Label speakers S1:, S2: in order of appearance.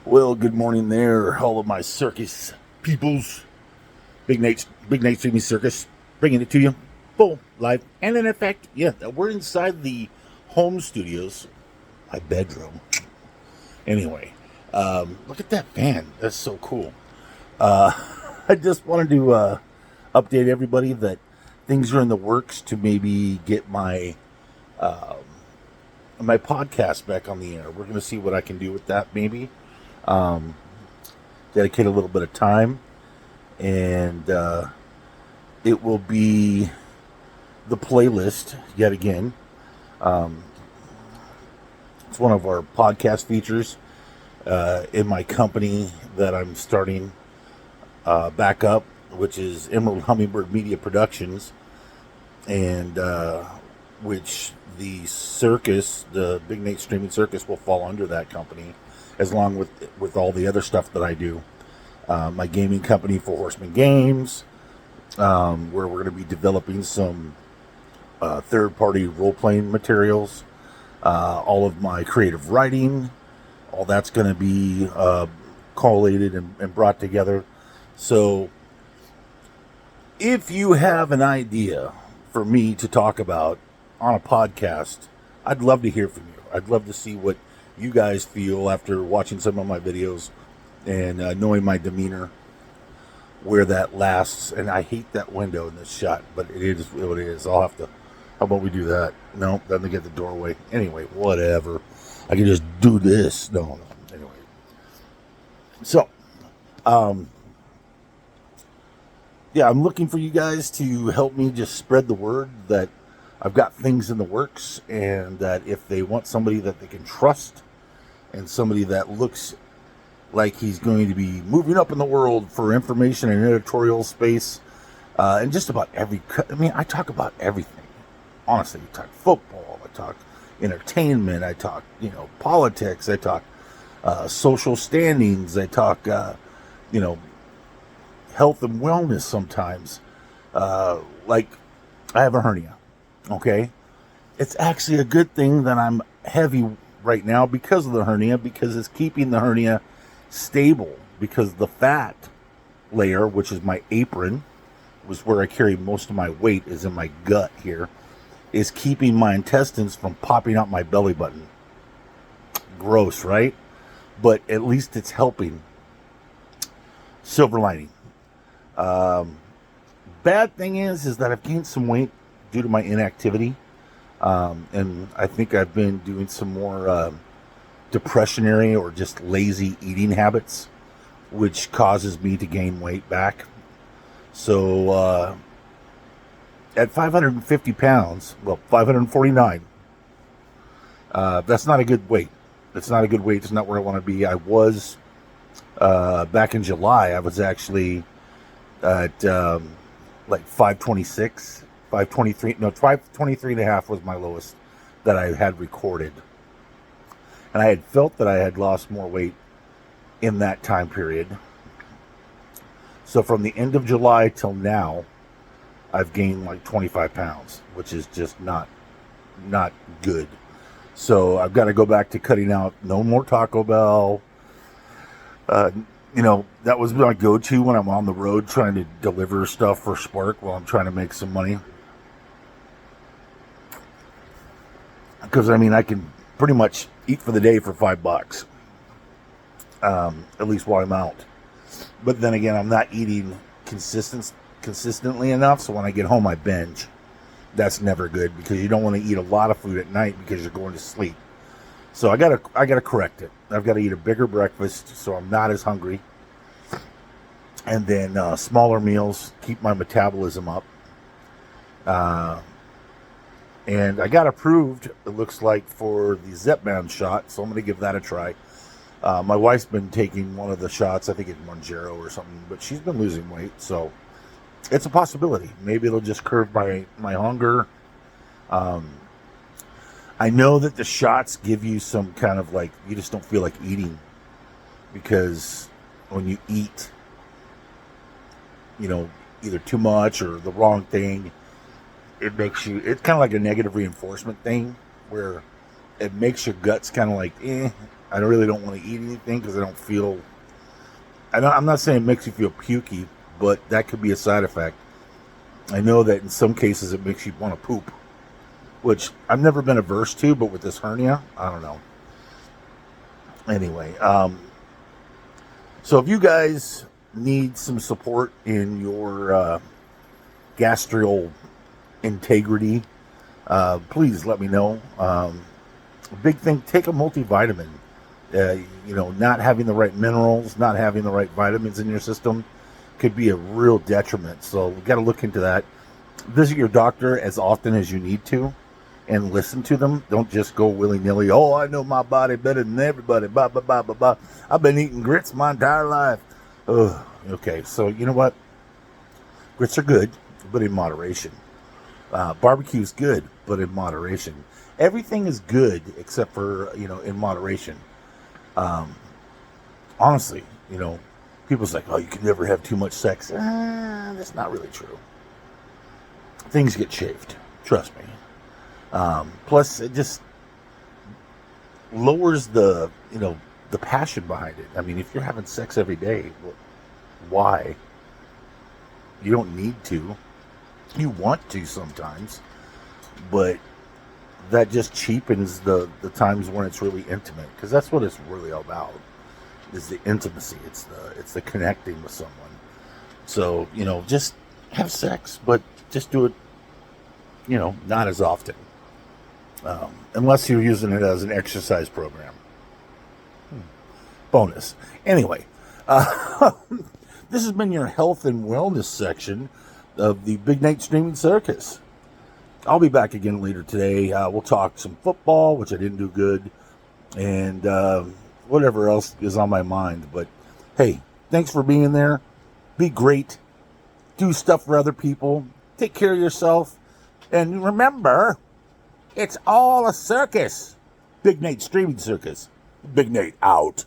S1: Well, good morning there, all of my circus peoples. Big Nate Streaming Circus, bringing it to you full live and in effect. Yeah, we're inside the home studios, my bedroom. Anyway, look at that fan. That's so cool. I just wanted to update everybody that things are in the works to maybe get my podcast back on the air. We're going to see what I can do with that. Maybe dedicate a little bit of time, and it will be the playlist yet again. It's one of our podcast features in my company that I'm starting back up, which is Emerald Hummingbird Media Productions, and which the circus, the Big Nate Streaming Circus, will fall under that company, as long with all the other stuff that I do. My gaming company, For Horseman Games, where we're going to be developing some third-party role-playing materials. All of my creative writing, all that's going to be collated and brought together. So if you have an idea for me to talk about on a podcast, I'd love to hear from you. I'd love to see what you guys feel after watching some of my videos and knowing my demeanor, where that lasts. And I hate that window in this shot, but it is what it is. I'll have to. How about we do that? No, then they get the doorway. Anyway, whatever. I can just do this. No. Anyway. So, yeah, I'm looking for you guys to help me just spread the word that I've got things in the works, and that if they want somebody that they can trust and somebody that looks like he's going to be moving up in the world for information and editorial space, and just about I talk about everything. Honestly, I talk football, I talk entertainment, I talk, politics, I talk social standings, I talk, health and wellness sometimes. Like, I have a hernia, okay? It's actually a good thing that I'm heavy right now because of the hernia, because it's keeping the hernia stable, because the fat layer, which is my apron, was where I carry most of my weight, is in my gut here, is keeping my intestines from popping out my belly button. Gross, right? But at least it's helping. Silver lining. Bad thing is that I've gained some weight due to my inactivity. And I think I've been doing some more depressionary or just lazy eating habits, which causes me to gain weight back. So, at 550 pounds, well, 549, that's not a good weight. It's not a good weight. It's not where I want to be. I was, back in July, I was actually at like 526, 523, no, 523 and a half was my lowest that I had recorded. And I had felt that I had lost more weight in that time period. So from the end of July till now, I've gained like 25 pounds, which is just not good. So I've got to go back to cutting out no more Taco Bell. That was my go-to when I'm on the road trying to deliver stuff for Spark while I'm trying to make some money. Because, I can pretty much eat for the day for $5, at least while I'm out. But then again, I'm not eating consistently enough, so when I get home I binge. That's never good, because you don't want to eat a lot of food at night because you're going to sleep. So I gotta correct it. I've got to eat a bigger breakfast so I'm not as hungry, and then smaller meals, keep my metabolism up. And I got approved, it looks like, for the Zepbound shot, so I'm going to give that a try. My wife's been taking one of the shots, I think it's Mounjaro or something, but she's been losing weight, so it's a possibility. Maybe it'll just curb my hunger. I know that the shots give you some kind of you just don't feel like eating, because when you eat, either too much or the wrong thing, it's kind of like a negative reinforcement thing, where it makes your guts kind of like, I really don't want to eat anything because I don't feel. I'm not saying it makes you feel pukey, but that could be a side effect. I know that in some cases it makes you want to poop, which I've never been averse to, but with this hernia, I don't know. Anyway, so if you guys need some support in your gastrial integrity, please let me know. Big thing, take a multivitamin. Not having the right minerals, not having the right vitamins in your system could be a real detriment. So we got to look into that. Visit your doctor as often as you need to and listen to them. Don't just go willy-nilly. Oh, I know my body better than everybody. Blah, blah, blah, blah, blah. I've been eating grits my entire life. Ugh. Okay, so you know what? Grits are good, but in moderation. Barbecue's good, but in moderation. Everything is good except for, in moderation. Honestly, people's like, oh, you can never have too much sex. That's not really true. Things get shaved. Trust me. Plus, it just lowers the passion behind it. I mean, if you're having sex every day, why? You don't need to. You want to sometimes, but that just cheapens the times when it's really intimate, because that's what it's really all about, is the intimacy. It's the connecting with someone. So, just have sex, but just do it, not as often. Unless you're using it as an exercise program. Bonus. Anyway, this has been your health and wellness section of the Big Nate Streaming Circus. I'll be back again later today. We'll talk some football, which I didn't do good, and whatever else is on my mind. But hey, thanks for being there. Be great. Do stuff for other people. Take care of yourself. And remember, it's all a circus. Big Nate Streaming Circus. Big Nate out.